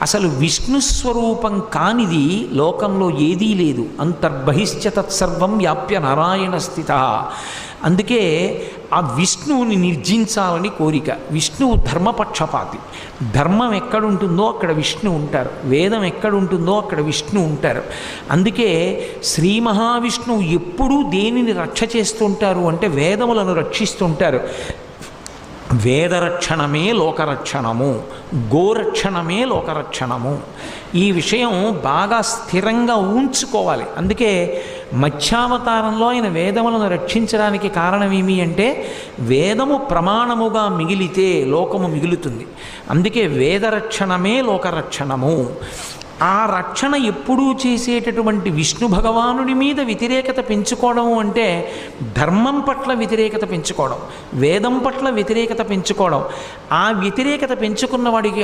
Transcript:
అసలు విష్ణు స్వరూపం కానిది లోకంలో ఏదీ లేదు. అంతర్బహిశ్చ తత్సర్వం వ్యాప్య నారాయణ స్థిత. అందుకే ఆ విష్ణువుని నిర్జించాలని కోరిక. విష్ణువు ధర్మపక్షపాతి. ధర్మం ఎక్కడుంటుందో అక్కడ విష్ణు ఉంటారు, వేదం ఎక్కడుంటుందో అక్కడ విష్ణు ఉంటారు. అందుకే శ్రీ మహావిష్ణువు ఎప్పుడూ దేనిని రక్ష చేస్తుంటారు అంటే వేదములను రక్షిస్తుంటారు. వేదరక్షణమే లోకరక్షణము, గోరక్షణమే లోకరక్షణము. ఈ విషయం బాగా స్థిరంగా ఉంచుకోవాలి. అందుకే మత్స్యావతారంలో ఆయన వేదములను రక్షించడానికి కారణం ఏమి అంటే వేదము ప్రమాణముగా మిగిలితే లోకము మిగులుతుంది. అందుకే వేదరక్షణమే లోకరక్షణము. ఆ రక్షణ ఎప్పుడూ చేసేటటువంటి విష్ణు భగవానుడి మీద వ్యతిరేకత పెంచుకోవడం అంటే ధర్మం పట్ల వ్యతిరేకత పెంచుకోవడం, వేదం పట్ల వ్యతిరేకత పెంచుకోవడం. ఆ వ్యతిరేకత పెంచుకున్న వాడికి